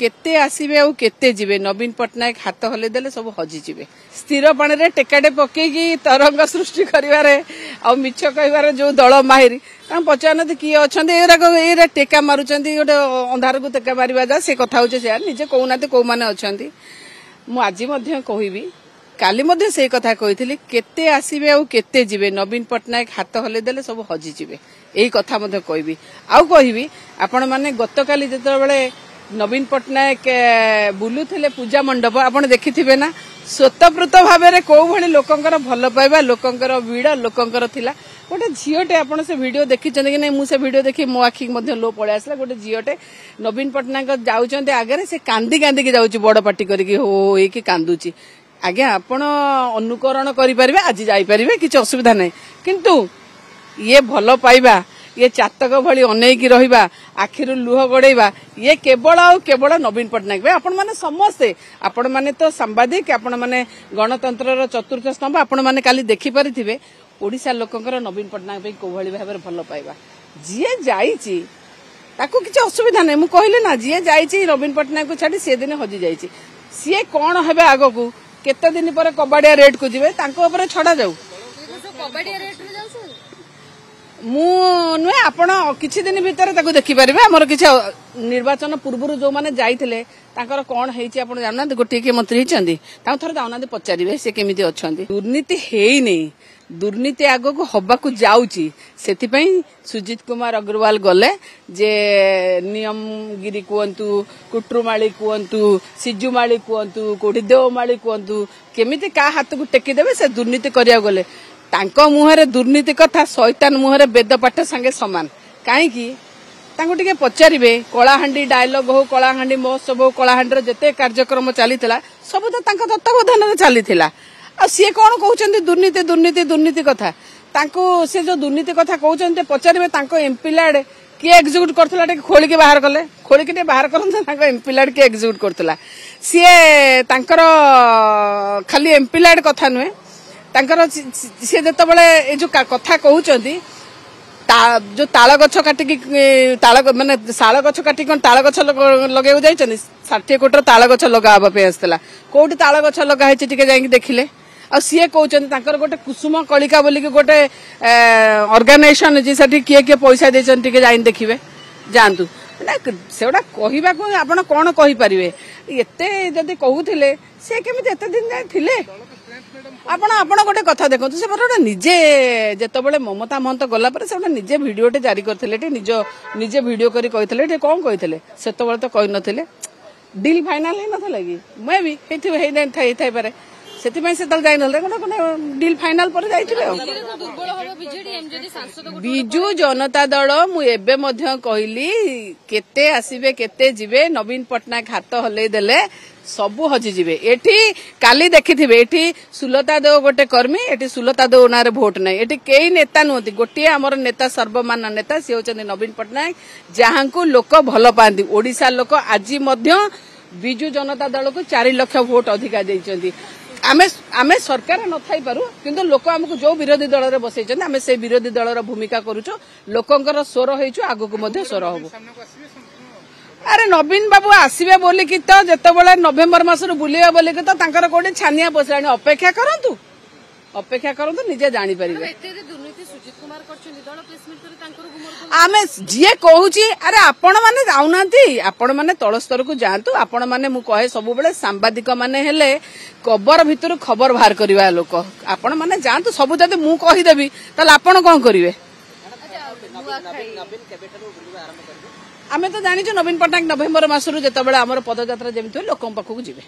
केते आसीबे आ केते जिबे नवीन पटनायक हाथ हले देले सब हजि जिबे स्थिर पानी रे टेकाटे पकेकी तरंग सृष्टि करिवारे आ मिछ कहिवारे जो दल माहिर तां पचानते किए अछंती एरा टेका मारुचंती गोटे अंधार को टेका मारिबा जा से कथा होचे से निजे कोउनाते को माने अछंती मु आजि मध्ये कहिबी काली मध्ये से कथा कहिथिली केते आसीबे आ केते जिबे नवीन पटनायक हाथ हले देले सब हजि जिबे एई कथा मध्ये कहिबी आउ कहिबी आपण माने गतकाली जेते बेले नवीन पटनायक बुलुथिले पूजा मंडप आपण देखिथिबे ना स्वतःप्रत भाव में कौ भली लोकंकर भल पाइबा लोकंकर भिड़ लोकंकर थिला गोटे झीटे आपण से वीडियो देखी कि नहीं मुझे वीडियो देखी मो आखि लो पड़े आसला गोटे झीटे नवीन पटनायक जाऊँच आगे से कांदी कांदी की जाऊँच बड़ पार्टी करके हो कि कांदुची आज्ञा आपण अनुकरण करें आज जापरें किसी असुविधा नहीं किंतु ये भल पाइबा ये चातक भली अनेक रहिबा आखिरु लुह गड़ेबा ये केवल आ केवल नवीन पटनायक आपण माने समस्ते आपण माने तो सांबादिक आपण माने गणतंत्र चतुर्थ स्तंभ आपण माने काली देखि परिथिबे ओडिसा लोकंकर नवीन पटनायक पे कोभली भाबरे भल पाइबा जिए जाईची ताको किछ असुविधा नै मु कहले ना जिए जाईची नवीन पटनायक को छाडी से दिन हजि जाईची सिए कोन हेबे आगो को केते दिन पर कबाडिया रेट को जिवे तांको ऊपर छडा जाऊ कबाडिया रेट रे जाऊ नुहे आपण किछि दिन भितर ताको देखि परिबे हमर किछि निर्वाचन पूर्व जो माने जाइथिले तांकर कोन हेछि आपण जानना गोटे के मंत्री हिचंदी ता थर जाउना पचारिबे से केमिति अछंदी दुर्नीति हेई नै दुर्नीति आगो को हबा को जाउची सेति पई सुजीत कुमार अग्रवाल गले जे नियमगिरी कुंतु कुट्रुमाली कुंतु सिजुमाली कुंतु कोठी देवमाली कुंतु केमिति का हाथ को टेकी देबे से दुर्नीति करिया गले तांको मुहरे दुर्नीति कथा शैतान मुहरे वेद पाठ संगे समान काईकी तांको टिके पचारिबे कलाहांडी डायलॉग हो कलाहांडी महोत्सव हो कलाहांडी जते कार्यक्रम चलीथिला सब तो तांको तत्वावधान रे चलीथिला आ सी कोन कहउचंती दुर्नीति दुर्नीति दुर्नीति कथा तांको से जो दुर्नीति कथा कहउचंती पचारिबे तांको एमपी लाड के एग्जीक्यूट करथला टे खोली के बाहर कले खोली के बाहर करन तांको एमपी लाड के एग्जीक्यूट करथला सी तांकर खाली एमपी लाड कथा नुहे तांकर सी जते बळे जो कथा कहउचंती जो ताल गछ काटिकी ताल माने शाल गछ काटी कोन ताल गछ लगे जाइछनी 60 कोटर ताल गछ लगाबा पे आस्तला कोठी ताल गछ लगा है टिके जाई देखिले आ सीए कहउचंती तांकर गोटे कुसुम कलिका बोली के गोटे ऑर्गेनाइजेशन जे सठी किए पैसा देछन टिके जाई देखिबे जानतु सेटा कहबा को आपण कोन कहि परिबे एते जदी कहउथिले से केमिते एते दिन जाय थिले आपण आपण गोटे कथा देखो से गोटे निजे जेतबेले ममता महंत गला पर से निजे भिडियोटे जारी करथिले निजे भिडियो करी कहिथिले कोन कहिथिले सेतबेले तो कहि नथिले डील फाइनल हे नथला कि मे भी हेथि हे नै थाई पारे सेति में से तल जाय नले कोन डील फाइनल पर जाइथिले दुर्बल होबो बीजेडी एम जदी सांसद बिजू जनता दल मु एबे मध्य कहली केते आसीबे केते जिबे नवीन पटनायक हाथ हले देले सबु हजि जिबे एठी काली देखिथिबे एठी सुलता देव गोटे कर्मी एठी सुलता देव नारे भोट नै एठी केई नेता नहोती गोटे हमर नेता सर्वमान नेता से होचंदी नवीन पटनायक जहां को लोक भल पांदी ओडिसा लोक आज मध्य बिजू जनता दल को 4 लाख वोट अधिका देइचंदी आमे सरकार न थाई पारु किंतु लोक हमको जो विरोधी दल रे बसैचंदी आमे से विरोधी दल रो भूमिका करूचो लोकंकर स्वर होइचो आगो को मध्य स्वर होबो अरे नवीन बाबू आसबे बोली कि तो जिते नवेम्बर मासर बुलिया बोली कि तो तांकर कोटे छानिया पसलाणी अपेक्षा करंतु निजे जानी परिबे आमे जे कहूची अरे आपण माने जाउनांती आपण माने तळ स्तर को जांतु आपण माने मु कहे सब बेले सांबादिक माने हेले कबर भितर खबर बाहर करबा लोक आपण माने जांतु सब जदि मु कहि देबी तले आपण कोन करिवे आमे तो जानिछु नवीन पटनायक नवेम्बर मासरु जेतबेले हमर पदयात्रा जेमिति लोकन पाखु जिवे।